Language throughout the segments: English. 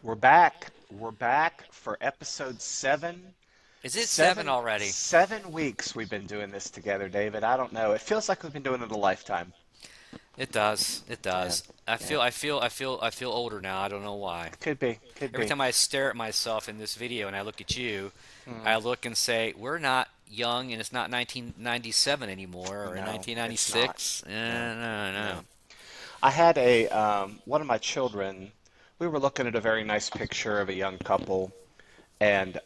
We're back. We're back for episode seven. Is it seven Seven, already? 7 weeks we've been doing this together, David. I don't know. It feels like we've been doing it a lifetime. It does. It Yeah, does. I yeah. feel I feel I feel I feel older now. I don't know why. Could be. Could Every be. time I stare at myself in this video and I look at you, Mm, I look and say, "We're not young and it's not 1997 anymore or no, it's not. 1996." No, No, no. no. I had a one of my children. We were looking at a very nice picture of a young couple, and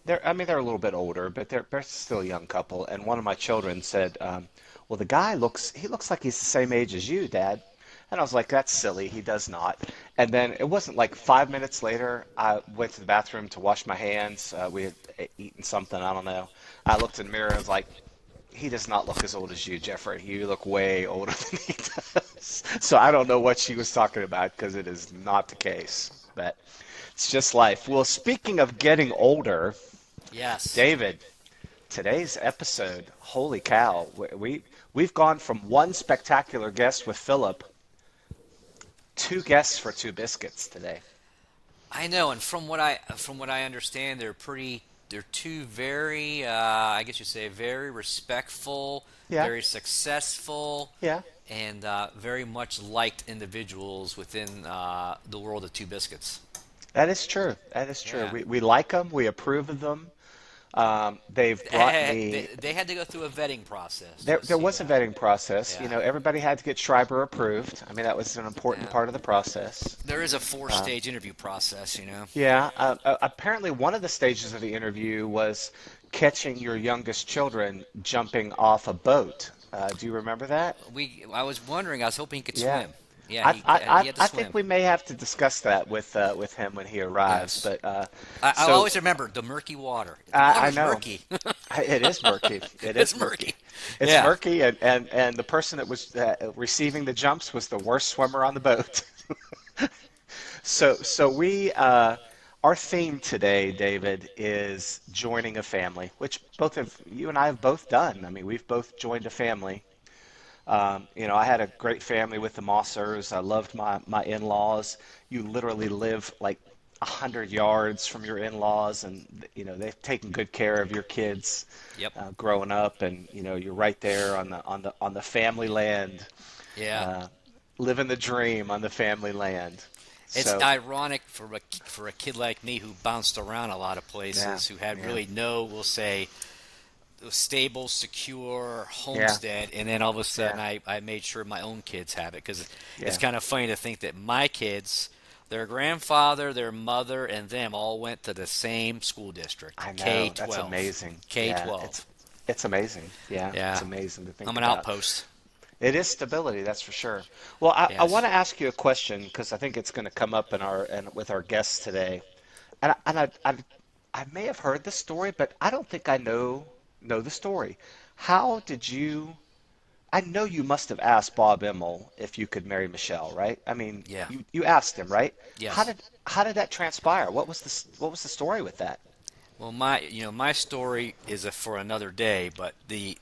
they're I mean they're a little bit older, but they're still a young couple. And one of my children said, "Well, the guy looks like he's the same age as you, Dad." And I was like, "That's silly. He does not." And then it wasn't like 5 minutes later, I went to the bathroom to wash my hands. We had eaten something, I don't know. I looked in the mirror and was like, "He does not look as old as you, Jeffrey. You look way older than he does." So I don't know what she was talking about because it is not the case. But it's just life. Well, speaking of getting older, Yes. David, today's episode, holy cow, we've gone from one spectacular guest with Philip, two guests for Two Biscuits today. I know, and from what I understand, they're two very I guess you say very respectful, Yeah, very successful, yeah, and very much liked individuals within the world of Two Biscuits. that is true. That is true. Yeah. We like them. We approve of them. They've brought They, me. they had to go through a vetting process, There, just there so you was a know. vetting process. You Yeah. know, everybody had to get Schreiber approved. I mean, that was an important Yeah. part of the process. There is a Um, four-stage interview process, you know. yeah, apparently one of the stages of the interview was catching your youngest children jumping off a boat. Do you remember that? I was wondering. I was hoping he could Yeah. swim. Yeah, I, he I, he I had to I think swim. we may have to discuss that with him when he arrives. Yes. But I'll so always remember the murky water. The I water's know murky. it is murky. It It's is murky. murky. It's Yeah. murky, and the person that was receiving the jumps was the worst swimmer on the boat. So our theme today, David, is joining a family, which both of you and I have both done. I mean, we've both joined a family. I had a great family with the Mossers. I loved my in-laws. You literally live like 100 yards from your in-laws, and they've taken good care of your kids Yep. growing up, and you're right there on the family land, Yeah. uh, living the dream on the family land. It's So ironic for a kid like me who bounced around a lot of yeah, places, who had yeah, really no, we'll say, stable, secure yeah, homestead, and then all of a yeah, sudden I made sure my own kids have it because it's yeah. kind of funny to think that my kids, their grandfather, their mother, and them all went to the same school district, I know. That's K-12. amazing. Yeah, K-12. it's amazing. Yeah, it's Yeah, amazing to think I'm an about. outpost. It is stability, that's for sure. Well, I want Yes. to ask you a question because I think it's going to come up in our and with our guests today. And I may have heard the story, but I don't think I know the story. How did you? I know you must have asked Bob Immel if you could marry Michelle, right? I mean, Yeah. you asked him, right? How Yes. did how did that transpire? What was the story with that? Well, my story is for another day, but the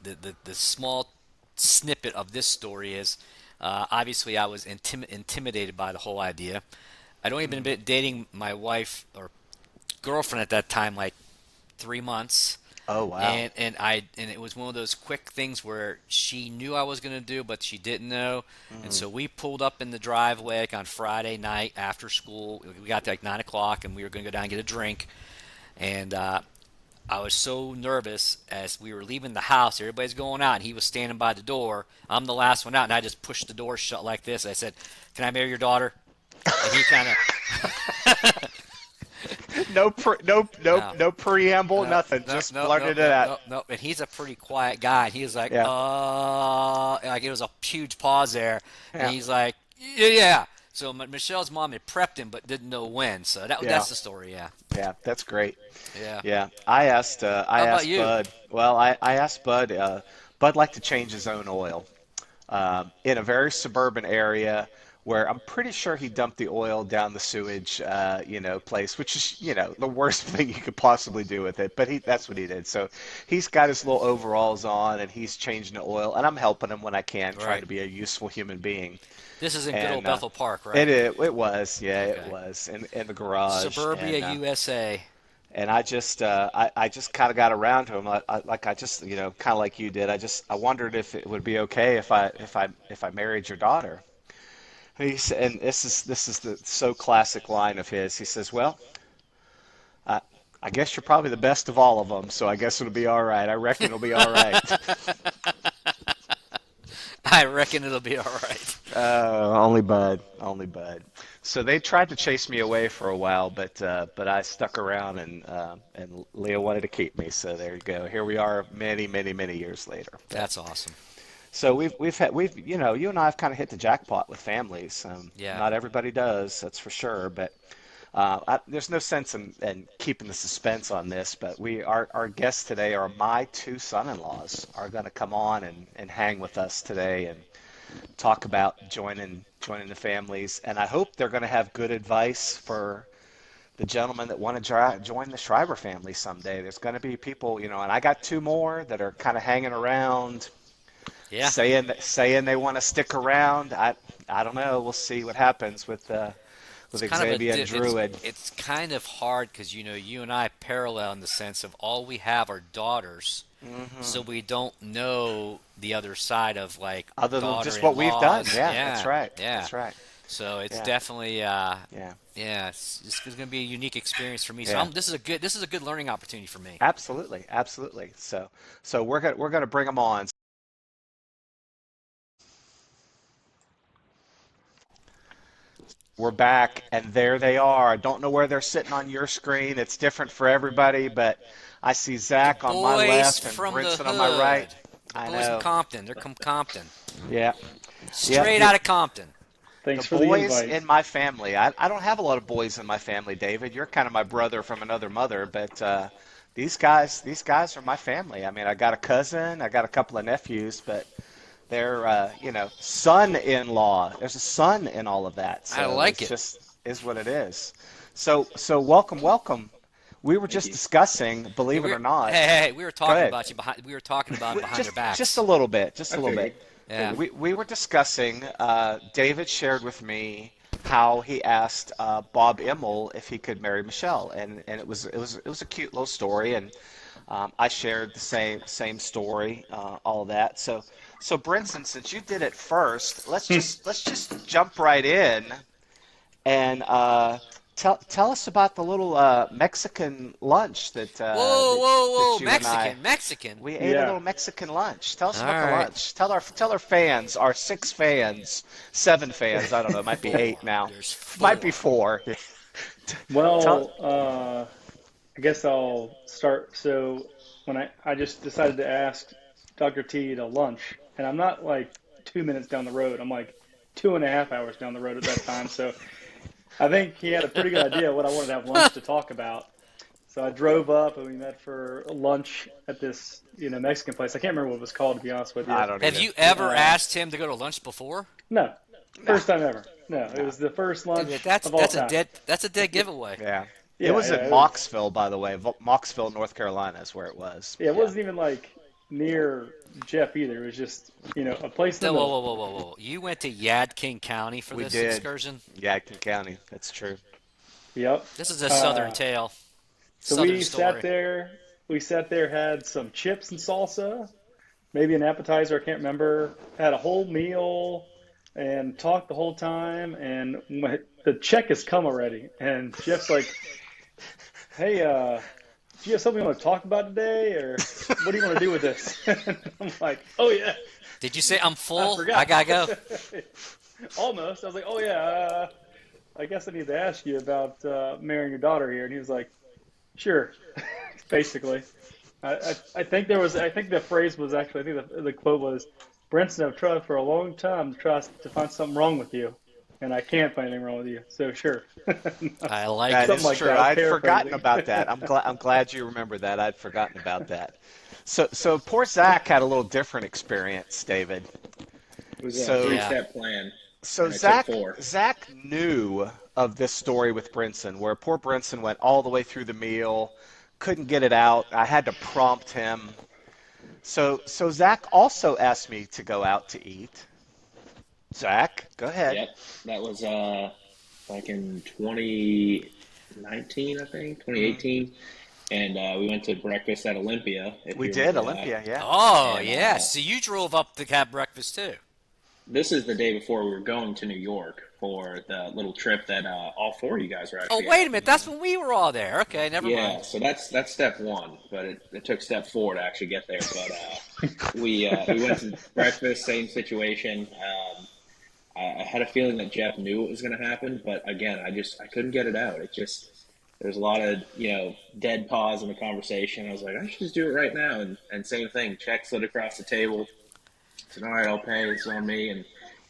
small snippet of this story is obviously I was intimidated by the whole idea. I'd only Mm. been dating my wife or girlfriend at that time like 3 months, Oh, wow. and it was one of those quick things where she knew I was going to do, but she didn't know, and Mm. so we pulled up in the driveway like on Friday night after school. We got there like 9 o'clock, and we were going to go down and get a drink, and I was so nervous as we were leaving the house. Everybody's going out, and he was standing by the door. I'm the last one out, and I just pushed the door shut like this. I said, "Can I marry your daughter?" And he kind of No, no, no preamble, no, nothing. no, Just no, no, blurted it no, out. no, no. And he's a pretty quiet guy. And he was like, Yeah, like it was a huge pause there. And yeah, he's like, yeah, yeah. So Michelle's mom had prepped him, but didn't know when. So yeah, that's the story. Yeah, yeah. That's great. yeah. Yeah, I asked. I How about asked you? Bud. Well, I asked Bud. Bud liked to change his own oil in a very suburban area where I'm pretty sure he dumped the oil down the sewage, place, which is, the worst thing you could possibly do with it. But that's what he did. So he's got his little overalls on and he's changing the oil, and I'm helping him when I can, trying Right. to be a useful human being. This is in good old And Bethel Park, it right? it, it was, yeah, it Okay. was in the garage, Suburbia, USA. and I just kind of got around to him, like I just, kind of like you did. I wondered if it would be okay if I married your daughter. And this is the so classic line of his. He says, "Well, I I guess you're probably the best of all of them, so I guess it'll be all right. I reckon it'll be all right." I reckon it'll be all right. Only Bud, only Bud. So they tried to chase me away for a while, but I stuck around, and Leah wanted to keep me. So there you go. Here we are, many, many, many years later. That's awesome. So you and I have kind of hit the jackpot with families. Yeah. Not everybody does, that's for sure. But there's no sense in keeping the suspense on this. But our guests today are my two son-in-laws are going to come on and hang with us today and talk about joining the families. And I hope they're going to have good advice for the gentlemen that want to join the Schreiber family someday. There's going to be people, and I got two more that are kind of hanging around Yeah. saying they want to stick around. I don't know. We'll see what happens with It's kind of Xavier and Druid. it's kind of hard because you and I parallel in the sense of all we have are daughters, so we don't know the other side of like Other than just what we've done. daughter-in-laws. Yeah, that's Yeah, right. yeah. That's right. So it's Yeah, definitely yeah, yeah, it's going to be a unique experience for me. So yeah. this is a good learning opportunity for me. Absolutely, absolutely. So we're gonna bring them on. We're back, and there they are. I don't know where they're sitting on your screen. It's different for everybody, but I see The Zack on my boys left and from the Brinson on my right. hood. The I boys from know. Compton. They're from Compton. Yeah. Yep. Straight out of Compton. The Thanks for the boys invite. in my family. I don't have a lot of boys in my family, David. You're kind of my brother from another mother, but these guys are my family. I mean, I got a cousin, I got a couple of nephews, but they're son-in-law. There's a son in all of that, I so like it's it. just is what it is. So welcome, welcome. We were Thank just you. discussing, Yeah, believe it or not. we were Go talking ahead. about you behind. We were talking about it behind their Just a backs. little bit, just I a little bit. figured. Yeah. Figured. We were discussing. David shared with me how he asked Bob Immel if he could marry Michelle, and it was a cute little story, and I shared the same story, all of that. So Brinson, since you did it first, let's just jump right in and tell us about the little Mexican lunch that uh, Whoa, that whoa, whoa! that you and I Mexican, Mexican. we ate a Yeah. little Mexican lunch. Tell us All about the right. lunch. Tell our fans, our 6 fans, 7 fans. I don't know. It might be eight Four. now. There's Might be four. four. Tell. Well, I guess I'll start. So when I just decided to ask Dr. T to lunch, and I'm not like 2 minutes down the road. I'm like 2.5 hours down the road at that time. So I think he had a pretty good idea what I wanted to have lunch to talk about. So I drove up and we met for lunch at this, Mexican place. I can't remember what it was called, to be honest with you. I don't Have either. you ever Uh, asked him to go to lunch before? no, No, first time ever. No, it no. was the first Dude, lunch that's of all that's a time. dead giveaway. Yeah. It Yeah, was yeah, in it was. Moxville, by the way. Moxville, North Carolina is where it was. Yeah, it Yeah. wasn't even like near Jeff either. It was just, a place in the Whoa, middle. whoa, whoa, whoa, whoa! You went to Yadkin County for We this did. excursion? Yadkin County. That's true. Yep. This is a southern Uh, tale, so southern we sat story. there. We sat there, had some chips and salsa, maybe an appetizer. I can't remember. Had a whole meal and talked the whole time. And the check has come already. And Jeff's like, "Hey, do you have something you want to talk about today, or what do you want to do with this?" And I'm like, "Oh yeah, Did you say I'm I full? I forgot." gotta go. Almost. I was like, "Oh yeah, I guess I need to ask you about marrying your daughter here." And he was like, "Sure." Basically, I think there was. I think the phrase was actually. I think the quote was, "Brinson, I've tried for a long time to try to find something wrong with you, and I can't find anything wrong with you. So sure." I like That it. Something is like true. that. I was I'd forgotten paraphrasing. about that. I'm glad you remember that. I'd forgotten about that. So poor Zach had a little different experience, David. It was a So Yeah. three-step plan. So and I took Zach four. Zach knew of this story with Brinson, where poor Brinson went all the way through the meal, couldn't get it out. I had to prompt him. So Zach also asked me to go out to eat. Zach, go ahead. Yep, that was back in 2019, I think, Hmm. 2018, and we went to breakfast at Olympia, if We you did remember that. Olympia, yeah. Oh And yeah, so you drove up to have breakfast too. this is the day before we were going to New York for the little trip that all four of you guys were Oh actually wait a at. minute, that's when we were all there. Okay, never Yeah, mind. so that's step one, but it took step four to actually get there. But we went to breakfast, same situation. I had a feeling that Jeff knew it was going to happen, but again, I couldn't get it out. It just there's a lot of dead pause in the conversation. I was like, I should just do it right now, and same thing. Check slid across the table. Said, all right, I'll pay. It's on me,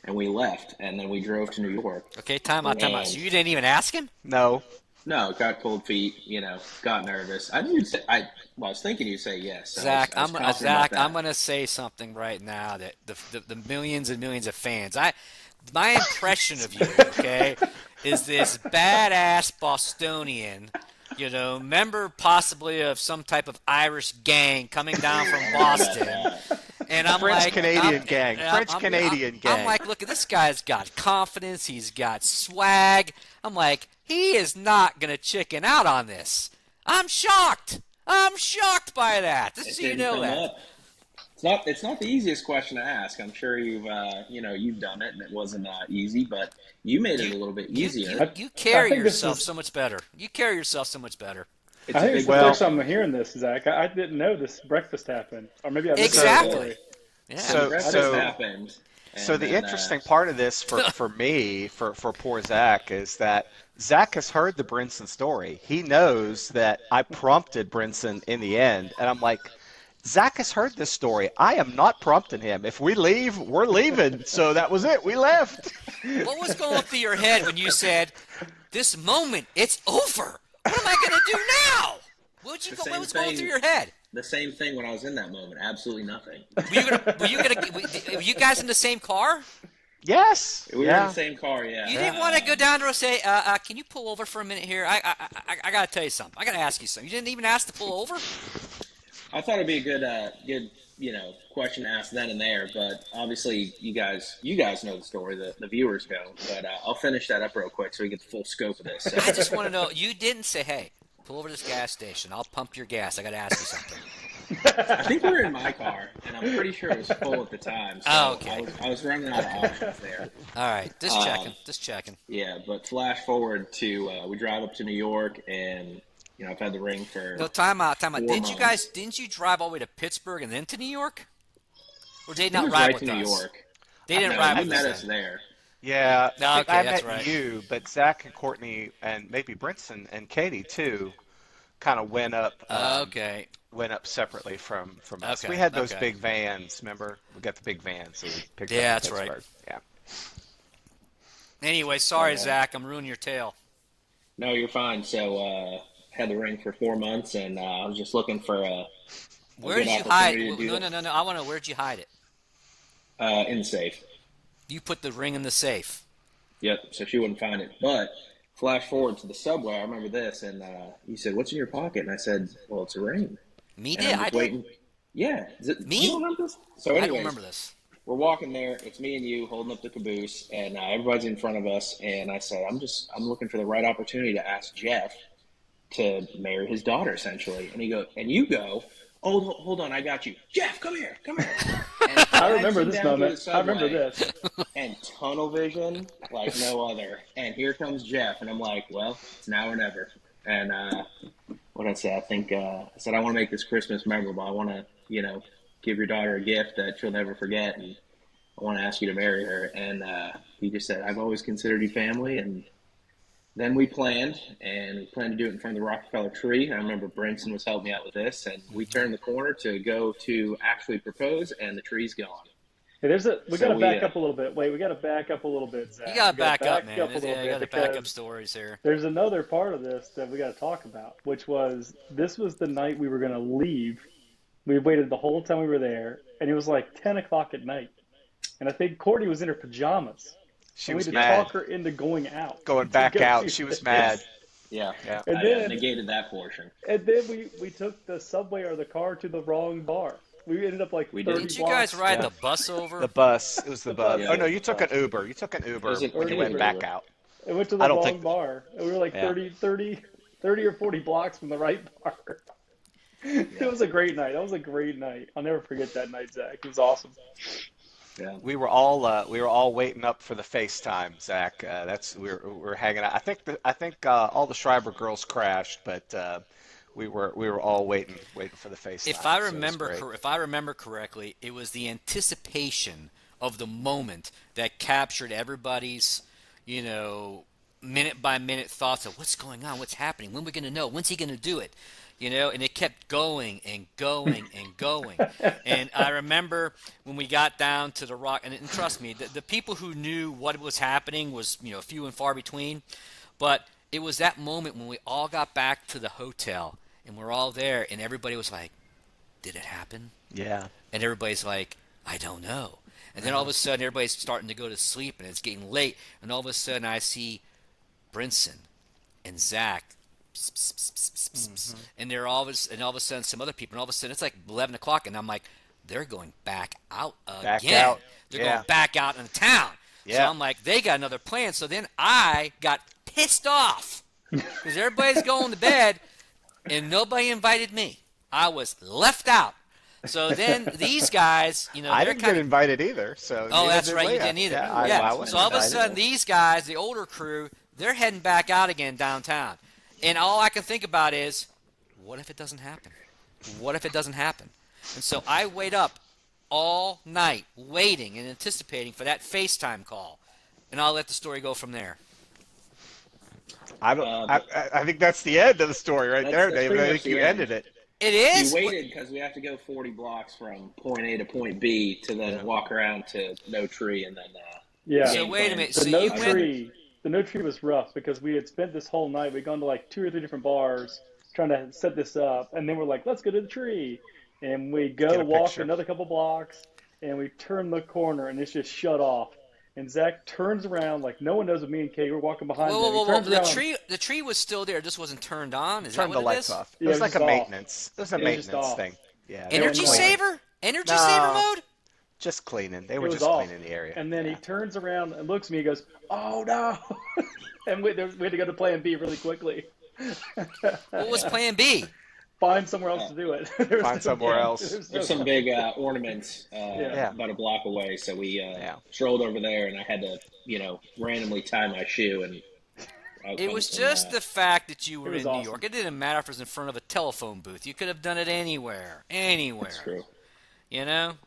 and we left, and then we drove to New York, Okay, time out, time out. So and you didn't even ask him? No. no, got cold feet. Got nervous. I knew you'd say well, I was thinking you'd say yes, so I was confident about Zach, I'm that. gonna say something right now that the millions and millions of fans. My impression of you, okay, is this badass Bostonian, member possibly of some type of Irish gang coming down from I don't know about Boston. that. And I'm French like, I'm, Canadian gang. French Canadian I'm gang. like, look, this guy's got confidence. He's got swag. I'm like, he is not gonna chicken out on this. I'm shocked. I'm shocked by that. Just It so you didn't know come that. up. It's not the easiest question to ask. I'm sure you've done it, and it wasn't easy, but you made it You a little bit you you easier. I, you I carry think this yourself is. so much better. You carry yourself so much better. I It's a think it's big the first Well, question. time I'm hearing this, Zach. I didn't know this breakfast happened, or maybe I missed the so Exactly. story. So Yeah. the so I breakfast didn't. so happened, so and the then interesting part of this for me, for poor Zach, is that Zach has heard the Brinson story. He knows that I prompted Brinson in the end, and I'm like, Zach has heard this story. I am not prompting him. If we leave, we're leaving. So that was it. We left. What was going through your head when you said, "This moment, it's over. What am I gonna do now?" the What same was going through thing. your head? The same thing when I was in that moment. Absolutely nothing. Were you guys in the same car? Yes. We were in the Yeah. same car, yeah. You Yeah. didn't want to go down there and say, "Can you pull over for a minute here? I gotta tell you something. I gotta ask you something." You didn't even ask to pull over. I thought it'd be a good question to ask then and there, but obviously you guys know the story, the viewers don't. But I'll finish that up real quick so we get the full scope of this. I So just want to know. You didn't say, "Hey, pull over to this gas station. I'll pump your gas. I gotta ask you something." I think we were in my car, and I'm pretty sure it was full at the time. Oh, So I okay. was I was running out of options there. All right. Just checking. Um, Just checking. yeah, but flash forward to we drive up to New York, and I've had the ring No, for time out. Time out. 4 months. Didn't you drive all the way to Pittsburgh and then to New York? Or did they I think not it was ride right to with New us? York. They didn't No, ride you with us met us then. there. Yeah. I No, think okay, I that's met right. you, but Zach and Courtney and maybe Brinson and Katie too kind of Okay. went up separately from us. We Okay. had those Okay. big vans, remember? We got the big vans that we picked up Yeah, in that's right. Pittsburgh. Yeah. Anyway, But sorry, Zach. I'm ruining your tale. no, you're fine. So had the ring for 4 months, and I was just looking for a Where good did you hide? opportunity to do No, that no, no, no. I want to know, where'd you hide it? in the safe. You put the ring in the safe. Yep. So she wouldn't find it. But flash forward to the subway. I remember this, and he said, "What's in your pocket?" And I said, "Well, it's a ring." Me And did. I'm I just did. waiting. Yeah. You Me? don't remember this? So, I don't anyways, remember this. we're walking there. It's me and you holding up the caboose, and everybody's in front of us. And I said, I'm looking for the right opportunity to ask Jeff to marry his daughter, essentially. And you go, oh, hold on, I got you, Jeff, come here. And I drags remember him this down through the moment. I remember subway, this. and tunnel vision like no other. And here comes Jeff, and I'm like, well, it's now or never. And what I say, I think I said I want to make this Christmas memorable. I want to, give your daughter a gift that she'll never forget, and I want to ask you to marry her. And he just said, I've always considered you family. And then we planned to do it in front of the Rockefeller tree. I remember Brinson was helping me out with this, and we turned the corner to go to actually propose, and the tree's gone. Hey, we got So to we, back up a little bit. Wait, we got to back up a little bit, You Zach. gotta We got to back up, back man. up a little Yeah, you bit gotta back up because stories here. there's another part of this that we got to talk about, which was this was the night we were going to leave. We waited the whole time we were there, and it was like 10 o'clock at night. And I think Courtney was in her pajamas. She and we was had to mad. talk her into going out Going to back go out, do she was mad. this. Yeah, Yeah. And I then negated that portion. we took the subway or the car to the wrong bar. We ended up like We did. 30 Didn't you guys blocks. ride Yeah. the bus The over? bus. It was the The bus. bus, Oh Yeah, no, yes, you the took an bus. Uber. You took an it was Uber an, when Or you an it was went an Uber. back Uber. out. It went to I the don't wrong think. bar. And we were like Yeah. 30 or 40 blocks from the right bar. It Yeah, was a great night. That was a great night. I'll never forget that night, Zach. It was awesome. yeah. We were all waiting up for the FaceTime, Zach. That's we were hanging out. I think all the Schreiber girls crashed, but we were all waiting for the FaceTime. So it was great. If I remember correctly, it was the anticipation of the moment that captured everybody's, you know, minute by minute thoughts of what's going on, what's happening, when we're going to know, when's he going to do it, and it kept going and going and going. And I remember when we got down to the rock, and trust me, the people who knew what was happening was, few and far between. But it was that moment when we all got back to the hotel and we're all there, and everybody was like, "Did it happen?" Yeah. And everybody's like, "I don't know." And then all of a sudden, everybody's starting to go to sleep, and it's getting late. And all of a sudden, I see Brinson and Zack, pss, pss, pss, pss, pss, pss, pss. And and all of a sudden, some other people. And all of a sudden, it's like 11 o'clock, and I'm like, "They're going back out Back again. out. They're Yeah. going back out in town." So Yeah. I'm like, "They got another plan." So then I got pissed off because everybody's going to bed, and nobody invited me. I was left out. So then these guys, I they're didn't kind get of. invited either. So Oh, neither that's did right, you Leah. didn't either. Yeah, Yeah. I So wasn't all of a invited. sudden, these guys, the older crew, they're heading back out again downtown. And all I can think about is, what if it doesn't happen? What if it doesn't happen? And so I wait up all night waiting and anticipating for that FaceTime call. And I'll let the story go from there. I don't. I, But I I think that's the end of the story right there, that's David. pretty I much think you the end. ended it. It We is? waited because we have to go 40 blocks from point A to point B to then Yeah. walk around to No Tree and then Yeah. So game wait a plan. minute. The So no you went. tree, the no tree was rough because we had spent this whole night. We'd gone to like 2 or 3 different bars trying to set this up, and then we're like, let's go to the tree, and we Get go a walk picture. another couple blocks, and we turn the corner, and it's just shut off. And Zach turns around like no one knows what me and Kay were walking behind Whoa, him. whoa, He whoa, whoa. turns The around, tree was still there. It just wasn't turned on. Is that Turn what the it lights is? off. It yeah, it was was like just a off. maintenance. It was a It was just maintenance off. thing. Yeah, they And were Energy then cleaning. saver? Energy saver No, mode? just cleaning. They it were was just off. cleaning the area. And then he Yeah. turns around and looks at me and goes, "Oh no!" And we had to go to Plan B really quickly. What was plan B? Find somewhere else Uh, to do it. There was Find no somewhere plan. else. There's no there's some plan. big ornaments Yeah. Yeah. about a block away, so we Yeah. strolled over there, and I had to, randomly tie my shoe, and out It comes was some. just the fact that you It were was in New awesome. York. It didn't matter if it was in front of a telephone booth. You could have done it anywhere. That's Anywhere. true. You know?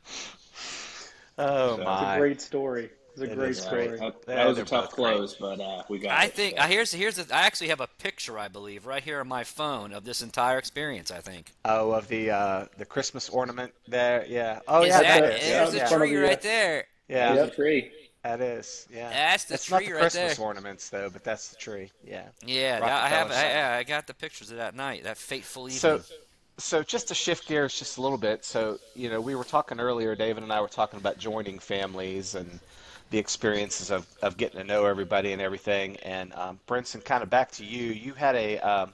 Oh So, It's a my. great story. It's a It great is yeah, great. story. that was a They're tough both great. close, but we got I it. think So. I actually have a picture, I believe, right here on my phone of this entire experience, I think. Oh, of the Christmas ornament there. Yeah. Oh Is yeah, that that That's is. it. Yeah, there's Out the in yeah, front of tree the right there. yeah. There's Yep. the tree. That is. Yeah. That's the It's not tree the right Christmas there. ornaments though, but that's the tree. Yeah. Yeah, Rockefeller Center. I got the pictures of that night, that fateful So, evening. so just to shift gears just a little bit. So, we were talking earlier, David and I were talking about joining families and the experiences of getting to know everybody and everything. And Brinson, kind of back to you. You had a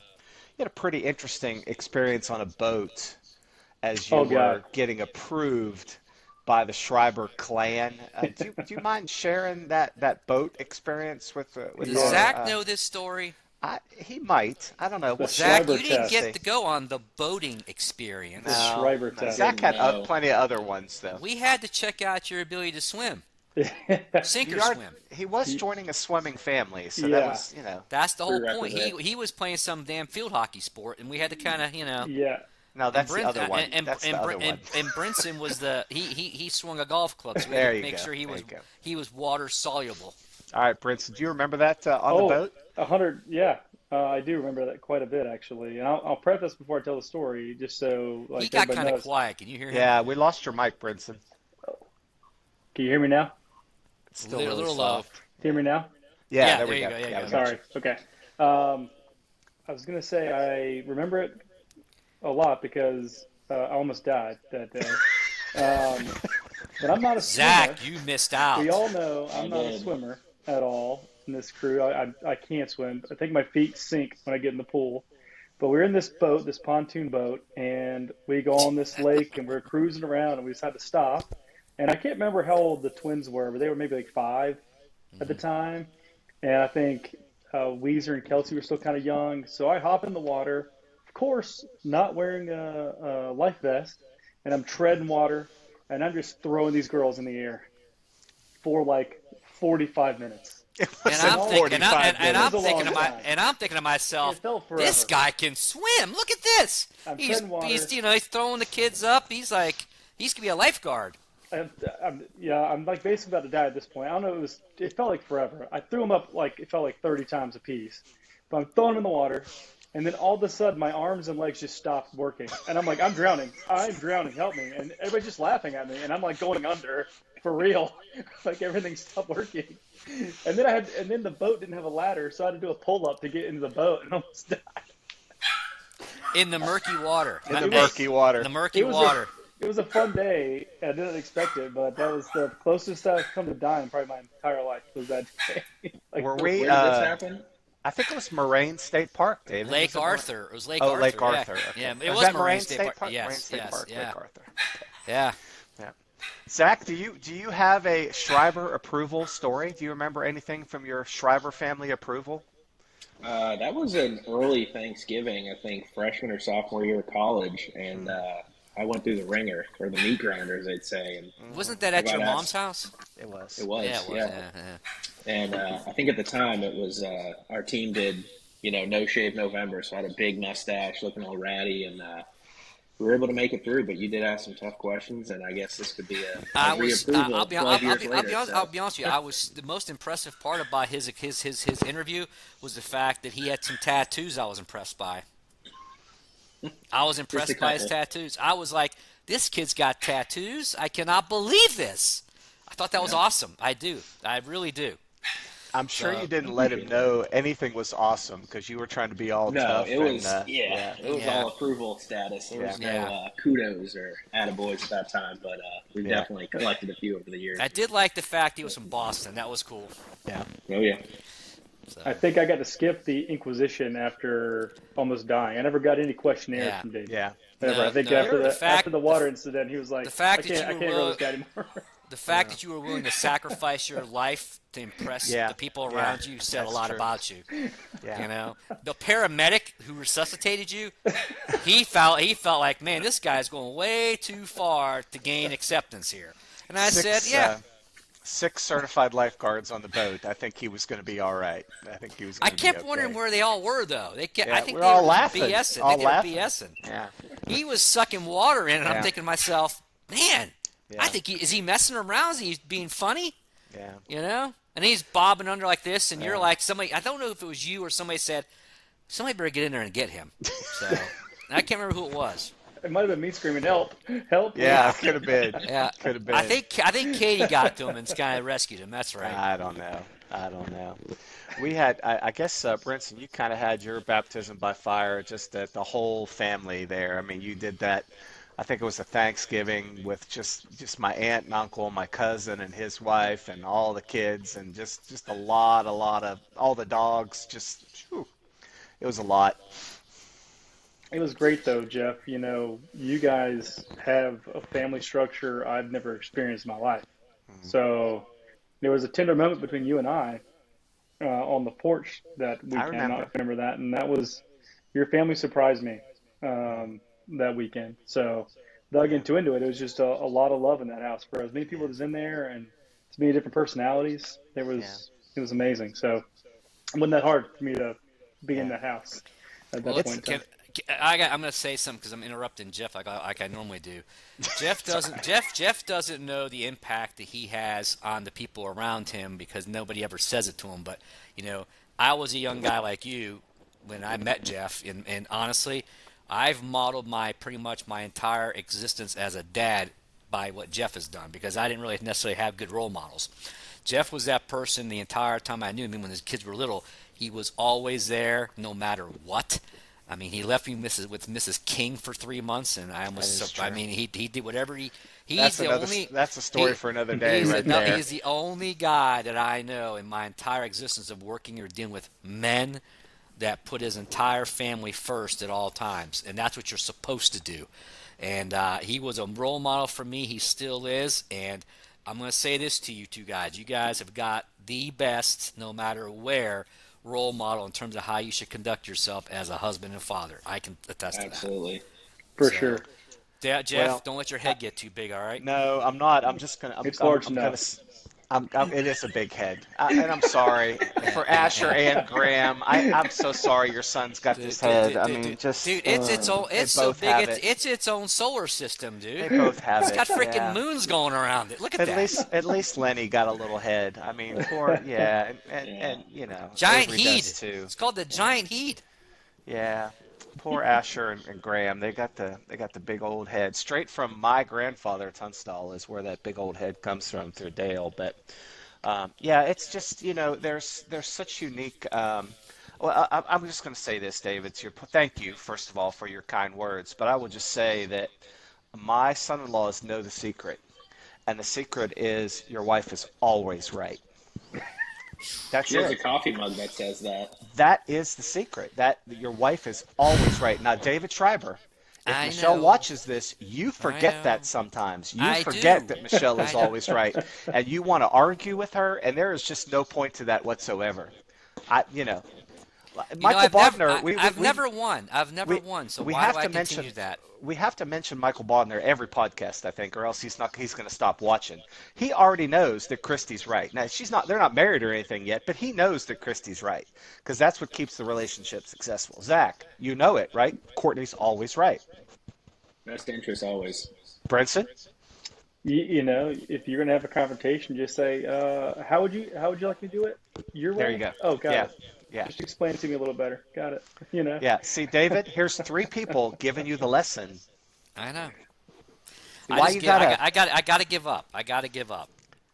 pretty interesting experience on a boat as you Oh God. were getting approved by the Schreiber clan. Do you mind sharing that boat experience with Does Yeah. our? Zach know this story? He might. I don't know. The We'll Zach, Schreiber you didn't test. get to go on the boating experience. The No, Schreiber no. test. Zach had No. plenty of other ones though. We had to check out your ability to swim, sink or He, are, swim. he was He- joining a swimming family, so that Yeah. was. That's the whole point. Prerequisite. He was playing some damn field hockey sport, and we had to kind of, Yeah. No, And that's the Brin- other one. and That's the and, other Brin- one. and Brinson was he swung a golf club, so we There had to you make go. sure There you go. he was water soluble. All right, Brinson, do you remember that on the Oh, boat? 100. Yeah. I do remember that quite a bit actually. And I'll preface before I tell the story, just so He like got everybody kind of knows. quiet. Can you hear him? Yeah, we lost your mic, Brinson. Can you hear me now? It's A still little, really little low. soft. Hear me now? Yeah, there there we you go. go. Yeah, Yeah, yeah, we got Sorry. Okay. I was gonna say I remember it a lot because I almost died that day. But I'm not a swimmer. Zach, you missed out. We all know I I'm not a did. swimmer. at all in this crew. I can't swim. I think my feet sink when I get in the pool. But we're in this boat, this pontoon boat, and we go on this lake and we're cruising around and we decide to stop. And I can't remember how old the twins were, but they were maybe like 5 at the time. And I think Weezer and Kelsey were still kind of young. So I hop in the water, of course, not wearing a life vest, and I'm treading water, and I'm just throwing these girls in the air for like 45 minutes. It And was in I'm thinking, 45 It was a long time. and I'm thinking to It myself, felt this forever. guy can swim. Look at this. I'm He's, treading water. he's, he's throwing the kids up. He's gonna be a lifeguard. I'm like basically about to die at this point. I don't know. It felt like forever. I threw them up like it felt like 30 times a piece, but I'm throwing them in the water, and then all of a sudden my arms and legs just stopped working, and I'm like, I'm drowning. I'm drowning. Help me! And everybody's just laughing at me, and I'm like going under for real. Like everything stopped working, and then the boat didn't have a ladder, so I had to do a pull up to get into the boat, and almost died. In the murky water. in the murky water. The murky It was water. It was a fun day. I didn't expect it, but that was the closest I've come to dying probably my entire life was that day. Like, Were Where we? did this happen? I think it was Moraine State Park, David. Lake Was it Arthur. It was Lake Oh, Arthur. Lake yeah. Arthur. Okay. Yeah, it Was was that Moraine State Park. Moraine Yes, State yes, Park, yeah. Lake Arthur. Yeah. Yeah. Zach, do you have a Shriver approval story? Do you remember anything from your Shriver family approval? That was an early Thanksgiving, I think, freshman or sophomore year of college, and I went through the ringer or the meat grinder, as they'd say, and Wasn't that I at got your mom's asked. house? It was. It was, Yeah, it was. yeah. Yeah. And I think at the time it was our team did, no shave November, so I had a big mustache, looking all ratty, and we were able to make it through. But you did ask some tough questions, and I guess this could be a reapproval I'll be 12 years later. I'll be honest with you. I was the most impressive part about his interview was the fact that he had some tattoos. I was impressed by. I was Just a impressed by his couple. tattoos. I was like, this kid's got tattoos. I cannot believe this. I thought that was awesome. I do. I really do. I'm sure So- you didn't let him know anything was awesome because you were trying to be all No, tough. it was and, it was Yeah. all approval status. There was Yeah. no kudos or attaboys at that time, but we Yeah. definitely collected a few over the years. I did like the fact he was from Boston. That was cool. yeah. Oh yeah, So, I think I got to skip the Inquisition after almost dying. I never got any questionnaires Yeah. from Dave. Yeah. Never. No, I think no. after The fact- after the water incident, he was like, the fact I that you can't were grow willing- this guy anymore. the fact that you were willing to sacrifice your life to impress Yeah. the people Yeah. around you said a That's lot true. about you. Yeah. You know, the paramedic who resuscitated you, he felt like, man, this guy's going way too far to gain acceptance here. And I said, yeah. 6 certified lifeguards on the boat. I think he was going to be all right. I think he was I going to be kept wondering okay. where they all were, though. I Yeah, think we're they all were laughing. BSing. All They were laughing. BSing. Yeah. He was sucking water in, and Yeah. I'm thinking to myself, man, Yeah. I think is he messing around? Is he being funny? Yeah. You know? And he's bobbing under like this, and you're Yeah. like somebody. I don't know if it was you or somebody said, somebody better get in there and get him. So I can't remember who it was. It might have been me screaming, "Help! Help!" Yeah, could have been. Yeah, Could have been. I think Katie got to him and kind of rescued him. That's right. I don't know. We had, I guess, Brinson, you kind of had your baptism by fire, just the whole family there. I mean, you did that. I think it was a Thanksgiving with just my aunt and uncle, my cousin and his wife, and all the kids, and just a lot of all the dogs. Just, whew, it was a lot. It was great though, Jeff. You guys have a family structure I've never experienced in my life. So there was a tender moment between you and I on the porch that weekend. remember. I remember that, and that was your family surprised me that weekend. So dug into it. It was just a lot of love in that house for as many people as in there, and as many different personalities. It was amazing. So it wasn't that hard for me to be in the house at that Well, point in time. I'm going to say something because I'm interrupting Jeff like I normally do. Jeff doesn't know the impact that he has on the people around him because nobody ever says it to him. But I was a young guy like you when I met Jeff, and honestly, I've modeled pretty much my entire existence as a dad by what Jeff has done because I didn't really necessarily have good role models. Jeff was that person the entire time I knew him. When his kids were little, he was always there no matter what. I mean, he left me with Mrs. King for 3 months, and I That is almost. I true. mean, he did whatever he's That's the another. only. That's a story He for another day, right there. he's the only guy that I know in my entire existence of working or dealing with men that put his entire family first at all times, and that's what you're supposed to do. And he was a role model for me. He still is. And I'm going to say this to you two guys. You guys have got the best, no matter where, role model in terms of how you should conduct yourself as a husband and father. I can attest to that. Absolutely. For So, sure. Jeff, Well, don't let your I, head get too big, all right? no, I'm not. I'm just gonna. It's large I'm gonna. enough. It is a big head, and I'm sorry Yeah, for yeah, Asher yeah. and Graham. I'm so sorry your son's got this head. I mean, just Dude, it's its own. they It's so both big. have It's it. it's its own solar system, They dude. both have It's it. got freaking Yeah. moons going around it. Look at that. At least Lenny got a little head. I mean, poor. Yeah, Yeah. and Giant Avery heat. does too. It's called the giant heat. Yeah. Poor Asher and Graham. They got the big old head. Straight from my grandfather Tunstall is where that big old head comes from through Dale. But yeah, it's just, there's such unique. I'm just going to say this, David. Thank you, first of all, for your kind words. But I will just say that my son-in-laws know the secret, and the secret is your wife is always right. That's She has a it. coffee mug that says that. That is the secret. That your wife is always right. Now, David Schreiber, if I Michelle know. watches this, you I forget know. that sometimes. You I forget do. that Michelle is I know. always right, and you want to argue with her, and there is just no point to that whatsoever. I, you know, Michael Bodner, I've never won. I've never we won. So we why have do I to mention continue that? we have to mention Michael Bodner every podcast, I think, or else he's going to stop watching. He already knows that Christy's right. Now they're not married or anything yet, but he knows that Christy's right because that's what keeps the relationship successful. Zach, you know it, right? Courtney's always right. Best interest always. Brinson, If you're gonna have a confrontation, just say, how would you like me to do it? Your there you way? go. Oh, got Yeah, it. yeah, Just explain it to me a little better. Got it. You know. yeah. See, David, here's three people giving you the lesson. I know. I Why just you get. gotta? I got to give up. I got to give up.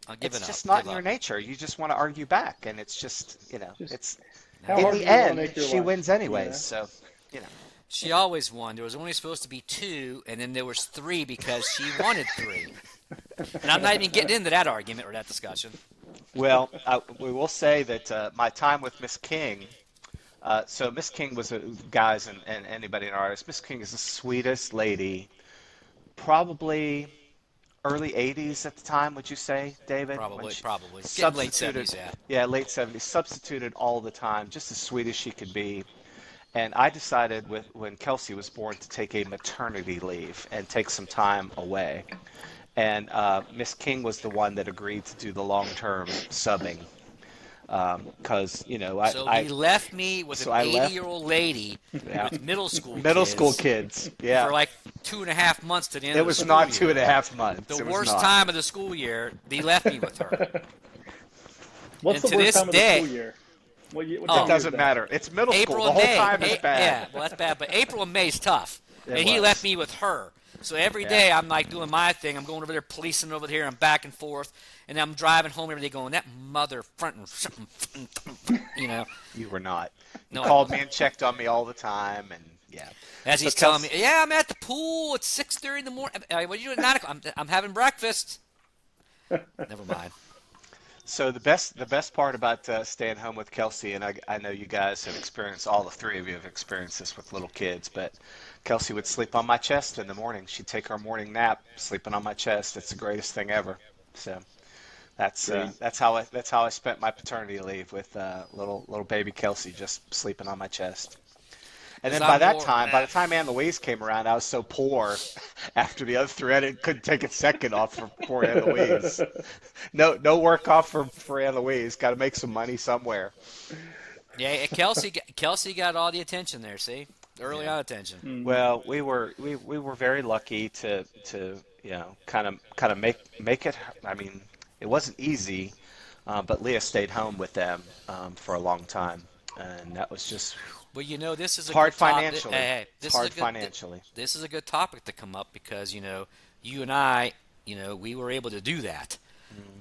I'm giving It's up. just not Give in your up. nature. You just want to argue back, and it's just, Just it's how in hard the do you want to end, make your she life? wins You anyways. know. So, you know. She always won. There was only supposed to be two, and then there was three because she wanted three. And I'm not even getting into that argument or that discussion. Well, we will say that my time with Miss King. So Miss King was guys and anybody in our artist. Miss King is the sweetest lady. Probably early 80s at the time, would you say, David? When Probably, she probably. Getting late substituted, 70s, yeah. yeah, late 70s, substituted all the time, just as sweet as she could be. And I decided when Kelsey was born to take a maternity leave and take some time away. And Miss King was the one that agreed to do the long-term subbing because So he left me with so an I left. 80-year-old lady Yeah, with middle school middle school kids kids. Yeah, for like 2.5 months to the end it of the was school not two year. and a half months. The It was worst not. time of the school year, they left me with her. What's And the to worst this time of the school day, year? What It oh, time year is doesn't that? matter. It's middle school. April The and whole May. time is Yeah, bad. well, that's bad. But April and May is tough. It And he left was. me with her. So every Yeah. day I'm like doing my thing. I'm going over there policing over here. I'm back and forth. And I'm driving home every day going, that mother front and, You were not. You No, I called me wasn't. and checked on me all the time, and yeah. As So he's telling me, Kelsey, yeah, I'm at the pool. It's 6:30 in the morning. What are you doing at 9 o'clock? I'm having breakfast. Never mind. so the best part about staying home with Kelsey, and I know you guys have experienced, all the three of you have experienced this with little kids, but Kelsey would sleep on my chest in the morning. She'd take her morning nap sleeping on my chest. It's the greatest thing ever. So Great. that's how I spent my paternity leave with little baby Kelsey just sleeping on my chest. And Because then by I'm that more. time, by the time Ann Louise came around, I was so poor after the other three, I couldn't take a second off for poor Ann Louise. No work off for Ann Louise. Got to make some money somewhere. Yeah, Kelsey got all the attention there, see? Early Yeah. on attention. Mm. Well, we were very lucky to kind of make it. I mean, it wasn't easy, but Leah stayed home with them for a long time, and that was just Well, this is it's a hard good topic. financially. Hey, It's this is a hard good. financially. This is a good topic to come up because you and I, we were able to do that.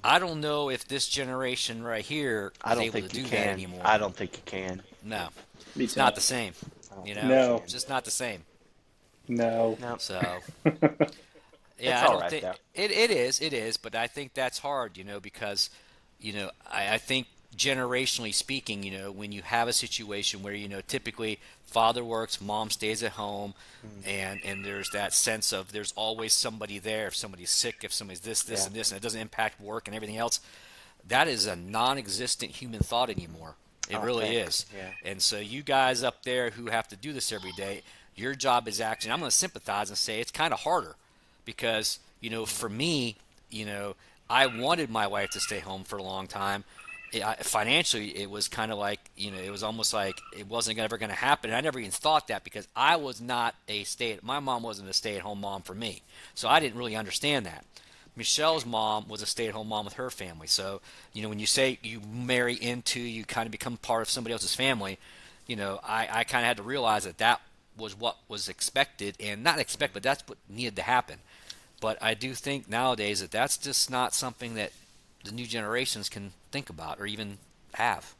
I don't know if this generation right here I is don't able to think you do that can. anymore. I don't think you can. No, Be it's not the tough. same. I don't You know, you No, it's can't. just not the same. no. No, So yeah, it's I all don't right think though. it is, but I think that's hard, because I think generationally speaking, when you have a situation where typically father works, mom stays at home, Mm, and there's that sense of there's always somebody there if somebody's sick, if somebody's this yeah, and this, and it doesn't impact work and everything else. That is a non-existent human thought anymore. It I really think. is. Yeah. And so you guys up there who have to do this every day, your job is actually, I'm going to sympathize and say it's kind of harder because, Mm, for me, you know, I wanted my wife to stay home for a long time. Financially, it was kind of like, it was almost like it wasn't ever going to happen. And I never even thought that because I was not my mom wasn't a stay-at-home mom for me. So I didn't really understand that. Michelle's mom was a stay-at-home mom with her family. So, when you say you marry into, you kind of become part of somebody else's family, I kind of had to realize that that was what was expected and not expected, but that's what needed to happen. But I do think nowadays that that's just not something that the new generations can think about or even have.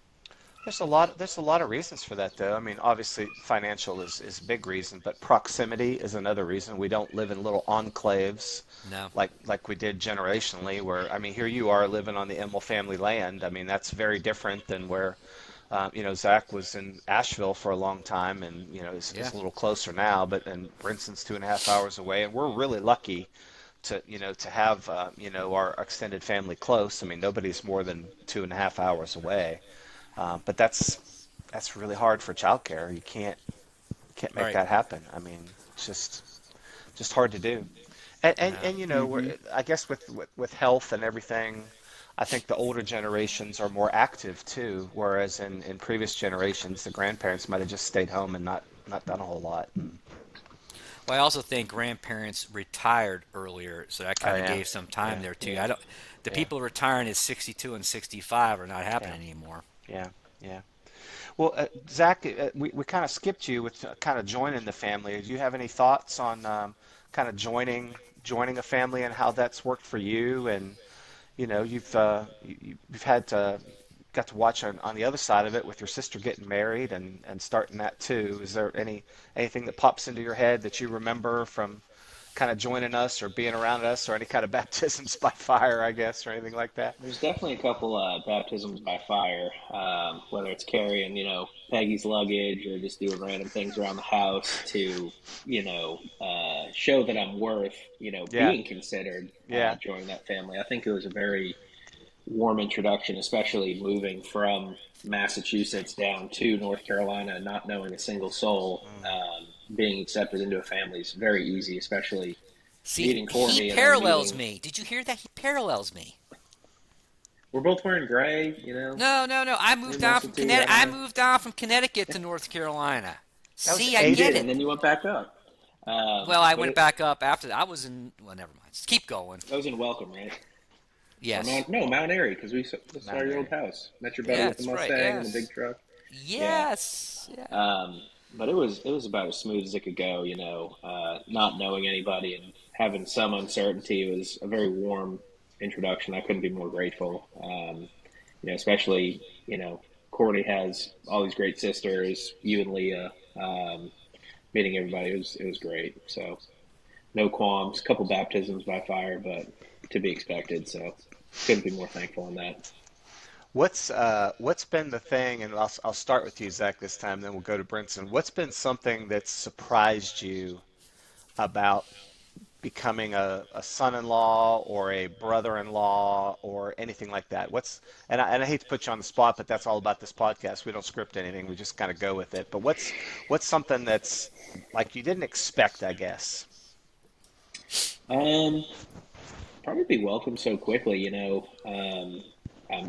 There's a lot of reasons for that though. I mean, obviously financial is a big reason, but proximity is another reason. We don't live in little enclaves No. like we did generationally where I mean, here you are living on the Emil family land. I mean, that's very different than where Zack was in Asheville for a long time and is Yeah. a little closer now, but and Brinson's 2.5 hours away and we're really lucky to have our extended family close. I mean, nobody's more than 2.5 hours away. But that's really hard for childcare. You can't make Right. that happen. I mean, it's just hard to do. No. And Hmm. I guess with health and everything, I think the older generations are more active too, whereas in previous generations, the grandparents might have just stayed home and not done a whole lot. And, Well, I also think grandparents retired earlier, so that oh kind of yeah, gave some time yeah, there too. Yeah. I don't. The yeah, people retiring at 62 and 65 are not yeah, happening anymore. yeah, yeah. Well, Zach, we kind of skipped you with kind of joining the family. Do you have any thoughts on kind of joining a family and how that's worked for you? And you've had got to watch on the other side of it with your sister getting married and starting that too. Is there anything that pops into your head that you remember from kind of joining us or being around us or any kind of baptisms by fire, I guess, or anything like that? There's definitely a couple baptisms by fire, whether it's carrying, Peggy's luggage or just doing random things around the house to, show that I'm worth, Yeah, being considered yeah, joining that family. I think it was a very warm introduction, especially moving from Massachusetts down to North Carolina, not knowing a single soul. mm. Being accepted into a family is very easy, especially See, meeting he Courtney and then parallels meeting. me. Did you hear that? He parallels me. We're both wearing gray, No, no, no. I maybe moved down from multitude. I Connecticut. don't I know. moved down from Connecticut to North Carolina. That was See, I You get did, 80. and it. then you went back up. Well, I But went back up after that. I was in. Well, never mind. Just keep going. that was in Welcome, right? Or Yes. Mount Airy, because we saw Mount your old Airy. house. Met your buddy Yeah, with the that's right. Mustang and the big Yes. truck. Yeah. Yes. Yeah. But it was about as smooth as it could go, not knowing anybody and having some uncertainty. It was a very warm introduction. I couldn't be more grateful. Especially, Courtney has all these great sisters, you and Leah. Meeting everybody, it was great. So no qualms, couple baptisms by fire, but to be expected. So couldn't be more thankful on that. What's been the thing, and I'll start with you, Zach, this time, then we'll go to Brinson. What's been something that surprised you about becoming a son-in-law or a brother-in-law or anything like that? And I hate to put you on the spot, but that's all about this podcast. We don't script anything. We just kind of go with it. But what's something that's like you didn't expect, I guess? Um, Probably be welcomed so quickly.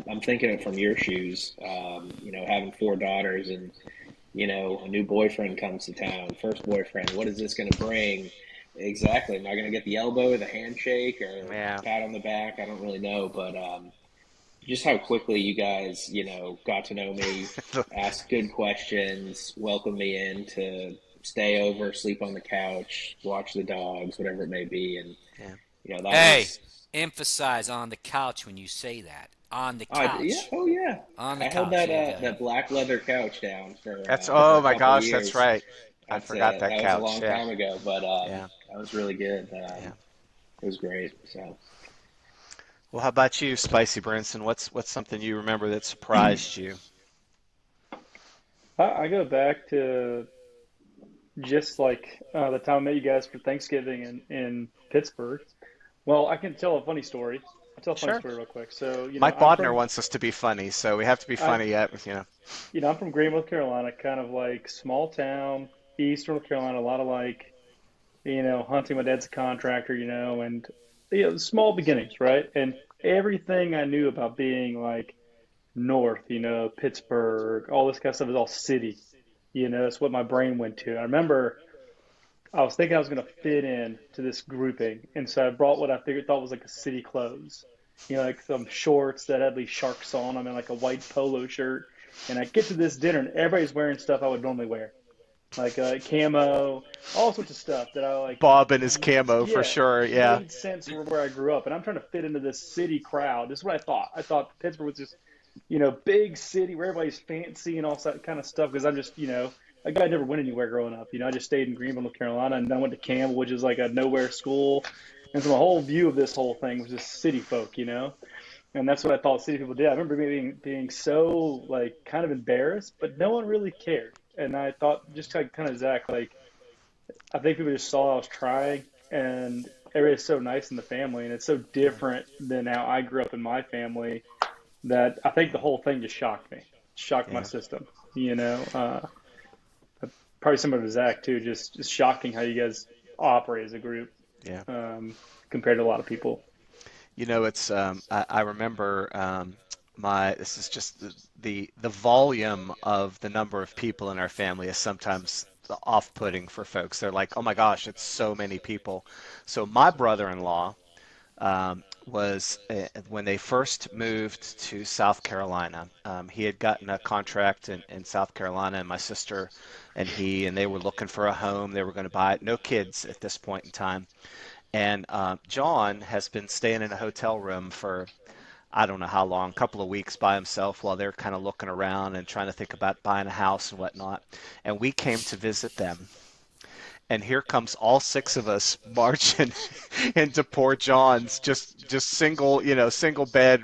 I'm thinking it from your shoes. Having four daughters and a new boyfriend comes to town, first boyfriend. What is this going to bring? Exactly. Am I going to get the elbow or the handshake or Yeah. pat on the back? I don't really know, but just how quickly you guys, got to know me, asked good questions, welcomed me in to stay over, sleep on the couch, watch the dogs, whatever it may be, and Yeah. that Hey, was emphasize on the couch when you say that. On the Yeah, couch. oh yeah. On the I held couch. that Yeah, go ahead. that black leather couch down That's, for oh a my couple gosh, that's years. right. I That's forgot that that was a couch. long Yeah, time ago, but yeah, that was really good. yeah. It was great. So Well, how about you, Spicy Brinson? What's something you remember that surprised you? I go back to just like the time I met you guys for Thanksgiving in Pittsburgh. Well, I can tell a funny story. I'll tell a funny Sure. story real quick. So, Mike Bodner wants us to be funny, so we have to be I, funny at. I'm from Greenville, North Carolina, kind of like small town, Eastern North Carolina, a lot of like, hunting. My dad's a contractor, and small beginnings, right? And everything I knew about being like north, Pittsburgh, all this kind of stuff is all city. That's what my brain went to. I remember I was thinking I was going to fit in to this grouping, and so I brought what I figured thought was like a city clothes, like some shorts that had these sharks on them and like a white polo shirt. And I get to this dinner, and everybody's wearing stuff I would normally wear, like camo, all sorts of stuff that I like. Bob and his camo for Yeah, sure. Yeah. made sense for where I grew up, and I'm trying to fit into this city crowd. This is what I thought. I thought Pittsburgh was just big city where everybody's fancy and all that kind of stuff. Because I'm just, a guy never went anywhere growing up. I just stayed in Greenville, North Carolina, and then I went to Campbell, which is like a nowhere school. And so my whole view of this whole thing was just city folk. And that's what I thought city people did. I remember being so like kind of embarrassed, but no one really cared. And I thought, just like kind of Zach, like I think people just saw I was trying, and everybody's so nice in the family, and it's so different than how I grew up in my family that I think the whole thing just shocked me, shocked my Yeah. system. You know, Probably similar to Zach too. Just shocking how you guys operate as a group Yeah. compared to a lot of people. It's I remember my this is just the volume of the number of people in our family is sometimes off-putting for folks. They're like, "Oh my gosh, it's so many people." So my brother-in-law was when they first moved to South Carolina. He had gotten a contract in South Carolina, and my sister and they were looking for a home. They were going to buy it. No kids at this point in time. And John has been staying in a hotel room for I don't know how long, a couple of weeks by himself while they're kind of looking around and trying to think about buying a house and whatnot. And we came to visit them. And here comes all six of us marching into poor John's just single bed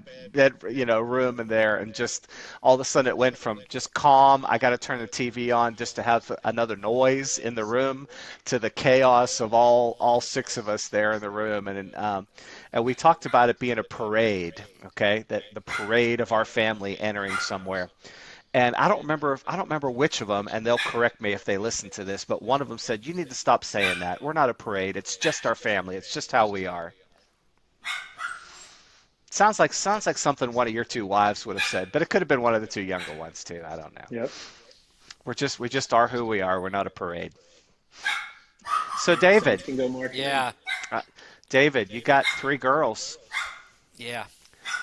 room in there, and just all of a sudden it went from just calm, I got to turn the TV on just to have another noise in the room, to the chaos of all six of us there in the room. And we talked about it being a parade, okay, that the parade of our family entering somewhere. And I don't remember which of them, and they'll correct me if they listen to this, but one of them said, "You need to stop saying that. We're not a parade. It's just our family. It's just how we are." Sounds like something one of your two wives would have said, but it could have been one of the two younger ones too. I don't know. Yep. We just are who we are. We're not a parade. So some David, can go more too. Yeah, uh, David, you got three girls. yeah.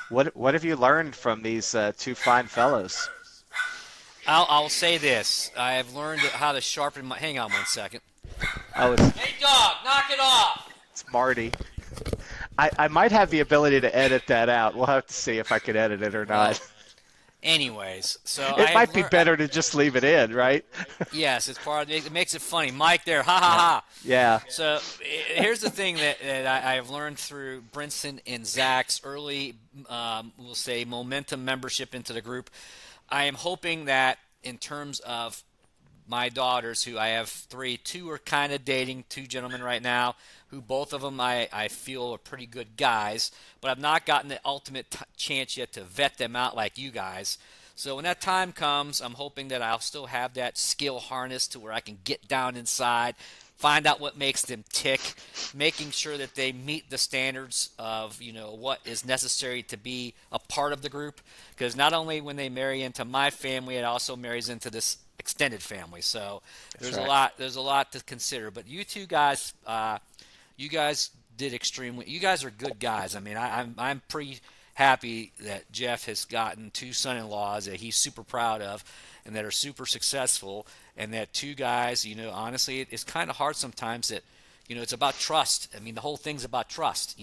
What have you learned from these two fine fellows? I'll say this. I have learned how to sharpen my. Hang on one second. Oh, it's Hey, dog, knock it off. it's Marty. I might have the ability to edit that out. We'll have to see if I can edit it or Well, not. anyways, so I It have might be learned. better to just leave it in, right? Yes, it's part of it. It makes it funny. Mike there, ha ha Yeah. ha. Yeah. So here's the thing that I have learned through Brinson and Zach's early, we'll say, momentum membership into the group. I am hoping that in terms of my daughters, who I have three, two are kind of dating, two gentlemen right now, who both of them I feel are pretty good guys, but I've not gotten the ultimate chance yet to vet them out like you guys. So when that time comes, I'm hoping that I'll still have that skill harness to where I can get down inside, find out what makes them tick, making sure that they meet the standards of what is necessary to be a part of the group. Because not only when they marry into my family, it also marries into this extended family. So That's there's a right. lot to consider. But you two guys, you guys did extremely. You guys are good guys. I mean, I'm pretty happy that Jeff has gotten two son-in-laws that he's super proud of and that are super successful, and that two guys, honestly, it's kind of hard sometimes that, it's about trust. I mean, the whole thing's about trust.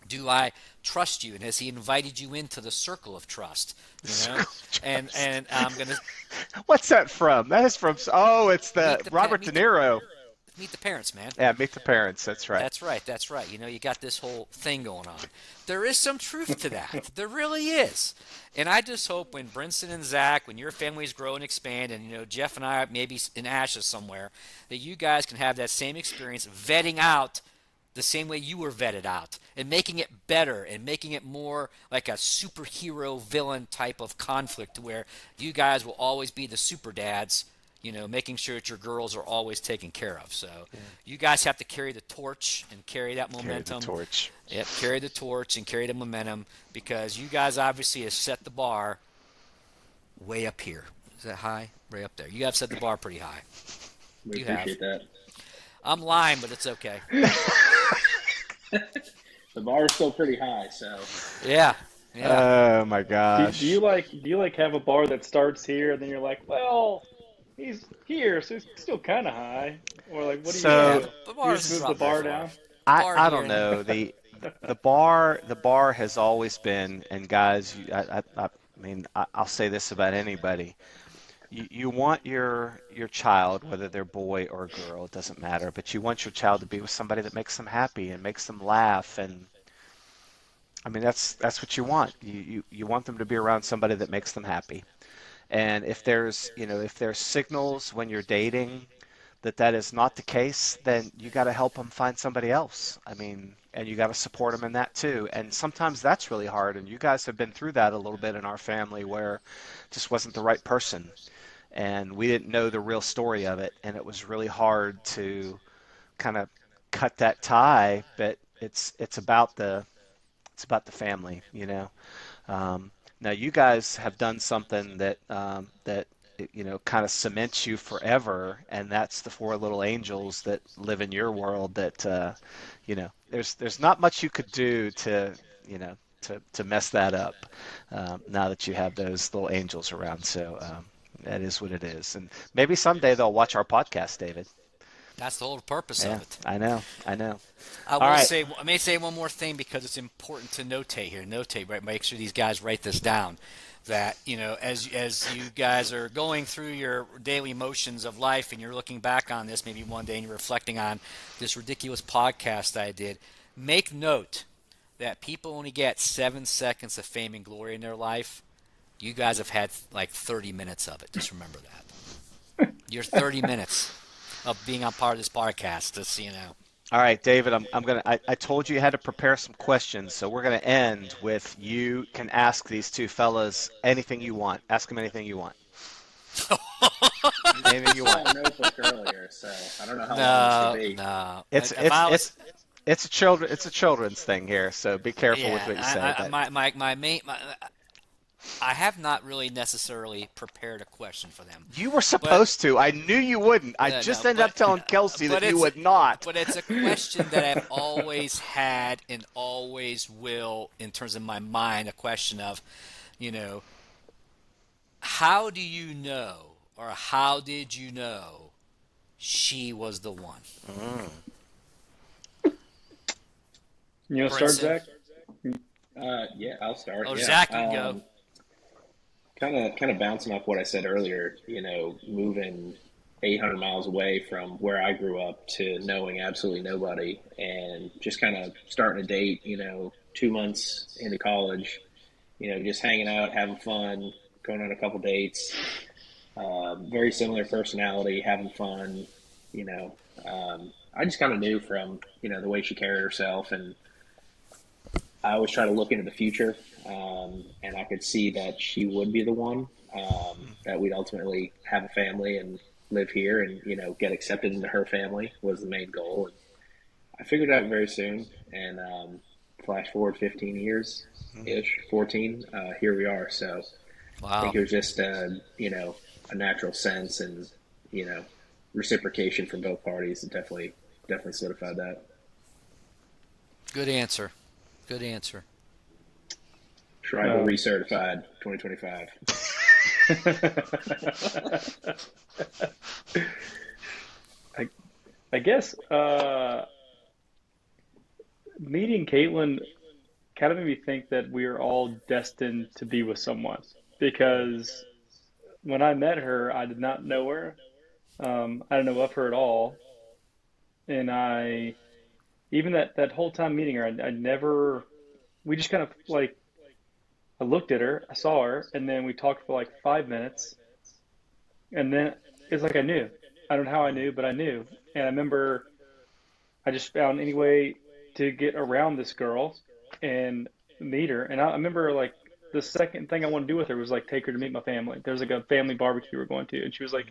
Do I trust you? And has he invited you into the circle of trust? You know, and I'm gonna What's that from? That is from. Oh, it's the meet the pa- Robert De Niro. meet the parents, man. Yeah, Meet the Parents. That's right. That's right. That's right. You know, you got this whole thing going on. There is some truth to that. There really is. And I just hope when Brinson and Zack, when your families grow and expand, and Jeff and I maybe in Ashes somewhere, that you guys can have that same experience vetting out the same way you were vetted out and making it better and making it more like a superhero villain type of conflict where you guys will always be the super dads, making sure that your girls are always taken care of. So you guys have to carry the torch and carry that Carry the momentum. torch. Yep, carry the torch and carry the momentum because you guys obviously have set the bar way up here. Is that high? Way up there. You have set the bar pretty high. We You have. appreciate that. I'm lying, but it's okay. The bar is still pretty high, so Yeah. Yeah. Oh my Do, gosh. do you like have a bar that starts here and then you're like, well, he's here, so he's still kind of high, or like, what do you Yeah, So do? the You bar just doesn't move the drop very bar far. down. The I bar I here don't and know the bar has always been, and guys, I mean I'll say this about anybody. You want your child, whether they're boy or girl, it doesn't matter, but you want your child to be with somebody that makes them happy and makes them laugh. And I mean that's what you want. You want them to be around somebody that makes them happy. And if there's signals when you're dating that is not the case, then you got to help them find somebody else. I mean, and you got to support them in that too. And sometimes that's really hard. And you guys have been through that a little bit in our family where it just wasn't the right person. And we didn't know the real story of it. And it was really hard to kind of cut that tie. But it's about the family. Um, Now you guys have done something that kind of cements you forever, and that's the four little angels that live in your world. That there's not much you could do to mess that up. Now that you have those little angels around, so that is what it is. And maybe someday they'll watch our podcast, David. that's the whole purpose Yeah, of it. I know, I know. All right. I may say one more thing because it's important to notate here. Notate, right? Make sure these guys write this down. That as you guys are going through your daily motions of life, and you're looking back on this, maybe one day, and you're reflecting on this ridiculous podcast I did. Make note that people only get 7 seconds of fame and glory in their life. You guys have had like 30 minutes of it. Just remember that. Your 30 minutes of being on part of this podcast, just so you know. All right, David, I told you had to prepare some questions, so we're gonna end with you can ask these two fellas anything you want. Ask them anything you want. Anything you saw want. a notebook earlier, so I don't know how long this No, could be. no. It's If I was, it's it's a children's thing here, so be careful with what you say. yeah, But my main, I have not really necessarily prepared a question for them, you were but supposed to. I knew you wouldn't. I no, just ended up telling Kelsey that you it's would not. but it's a question that I've always had and always will in terms of my mind. A question of, you know, how do you know, or how did you know she was the one? You know, start Brinson, Zach. Yeah, I'll start. or Yeah. Zach, you can go. Kind of bouncing off what I said earlier, moving 800 miles away from where I grew up to knowing absolutely nobody and just kind of starting a date, 2 months into college, just hanging out, having fun, going on a couple dates, very similar personality, having fun, you know. I just kind of knew from, the way she carried herself, and I always try to look into the future, and I could see that she would be the one, that we'd ultimately have a family and live here and, get accepted into her family was the main goal. And I figured it out very soon. And flash forward 15 years ish, 14, here we are. So I think Wow, it was just, a natural sense and, reciprocation from both parties. It definitely solidified that. good answer. Good answer. Tribal recertified 2025. I guess meeting Caitlin kind of made me think that we are all destined to be with someone because when I met her, I did not know her. I didn't know of her at all, and I even that whole time meeting her, I never. We just kind of like I looked at her, I saw her, and then we talked for like 5 minutes, and then it's like I knew. I don't know how I knew, but I knew, and I remember I just found any way to get around this girl and meet her. And I remember like the second thing I wanted to do with her was like take her to meet my family. There was like a family barbecue we are going to, and she was like,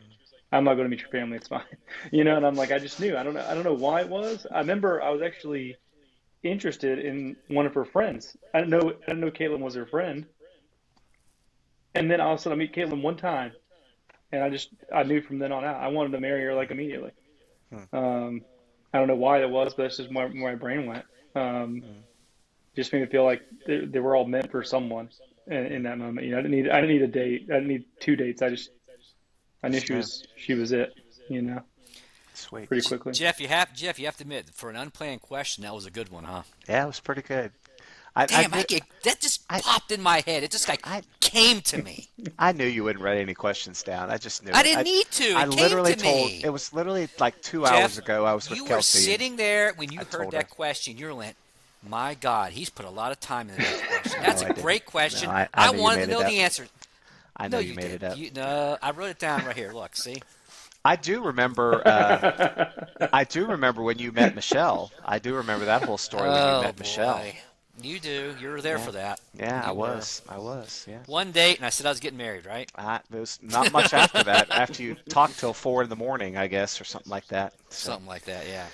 "I'm not going to meet your family. It's fine," And I'm like, I just knew. I don't know why it was. I remember I was actually interested in one of her friends. I didn't know Caitlin was her friend. And then all of a sudden I meet Caitlin one time, and I knew from then on out I wanted to marry her like immediately. Hmm. I don't know why that was, but that's just where my brain went. Um, Hmm. just made me feel like they were all meant for someone in that moment. I didn't need a date. I didn't need two dates. I knew Yeah, she was it. sweet. Pretty quickly. Jeff, you have to admit, for an unplanned question, that was a good one, huh? Yeah, it was pretty good. I Damn, knew that just I popped in my head. It just like I came to me. I knew you wouldn't write any questions down. I just knew I it. didn't need to. I It came literally to told. It me. was literally like 2 hours Jeff, ago. I was with you were Kelsey, and sitting there when you I heard told her. that question. You're like, my God, he's put a lot of time into that question. No, That's a I didn't. great No, question. I I knew you wanted to made it know up. the answer. I know No, you you made did. it up. No, I wrote it down right here. Look, see? I do remember. I do remember when you met Michelle. I do remember that whole story when you Oh met Michelle. boy, you do. You were there Yeah, for that. yeah, I You were. was. I was. Yeah. One date, and I said I was getting married, right? It was not much after that. After you talked till 4 in the morning, I guess, or something like that. So, Something like that. Yeah.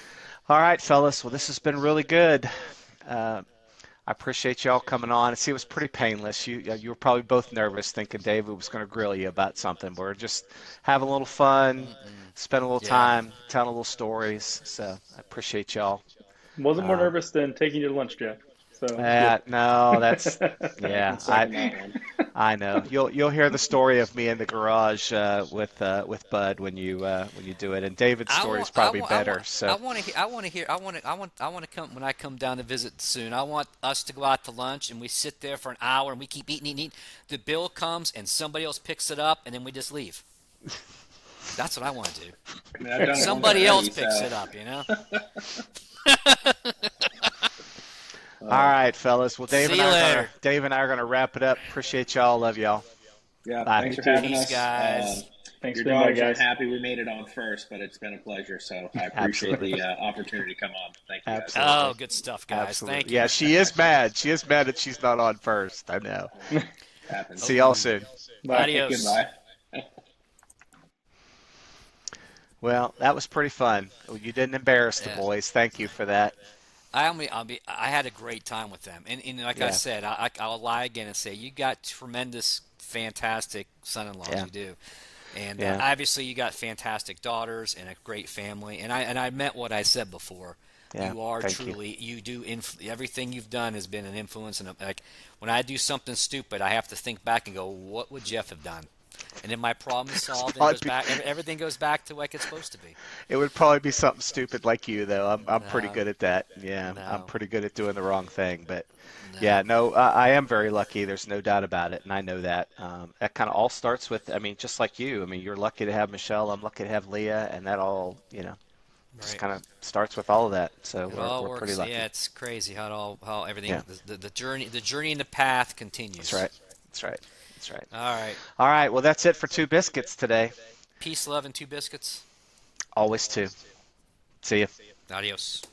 all right, fellas. Well, this has been really good. Uh, I appreciate y'all coming on. See, it was pretty painless. You were probably both nervous, thinking David was going to grill you about something. We're just having a little fun, Mm-mm. spend a little Yeah. time, telling a little stories. So I appreciate y'all. Wasn't more Um, nervous than taking you to lunch, Jeff. So it's good. no, that's I yeah. can second that one. I know. You'll hear the story of me in the garage with Bud when you do it, and David's I story is want, I probably want, I better. want, I So want to hear, I want to hear, I want to come when I come down to visit soon. I want us to go out to lunch and we sit there for an hour and we keep eating, eating, eating. The bill comes and somebody else picks it up and then we just leave. That's what I want to do. I mean, I've done it once Somebody else already, picks so it up, you know. all uh, right, fellas. Well, See you later. Dave and I are gonna wrap it up. Appreciate y'all. Love y'all. yeah, Bye. thanks You for too. having Peace, us. guys. Thanks Your for being back, daughters aren't guys. happy we made it on first, but it's been a pleasure. So I appreciate Absolutely. the opportunity to come on. Thank you guys. Absolutely. Oh, good stuff, guys. Thank Absolutely. you. Yeah, she is mad. She is mad that she's not on first. I know. Happens. See y'all soon. Bye. Adios. Goodbye. Well, that was pretty fun. You didn't embarrass the Yeah. boys. Thank you for that. I had a great time with them, and like I Yeah. said, I'll lie again and say you got tremendous, fantastic son-in-laws. Yeah. You do, and Yeah. obviously you got fantastic daughters and a great family. And I meant what I said before. Yeah. You are Thank you. truly you do everything you've done has been an influence, and like when I do something stupid, I have to think back and go, what would Jeff have done? And then my problem is It's solved, and it goes probably back. Everything goes back to like it's supposed to be. It would probably be something stupid like you, though. I'm pretty No, good at that. Yeah, I'm no, pretty good at doing the wrong thing. But yeah, no. no, I am very lucky. There's no doubt about it, and I know that. That kind of all starts with, I mean, just like you. I mean, you're lucky to have Michelle. I'm lucky to have Leah, and that all, just Right. kind of starts with all of that. So It all we're pretty works. Yeah, lucky. it's crazy how everything Yeah, the journey and the path that's continues. right. That's right. That's right. All right. All right. Well, that's it for Two Biscuits today. Peace, love, and two biscuits. Always two. See you. Adios.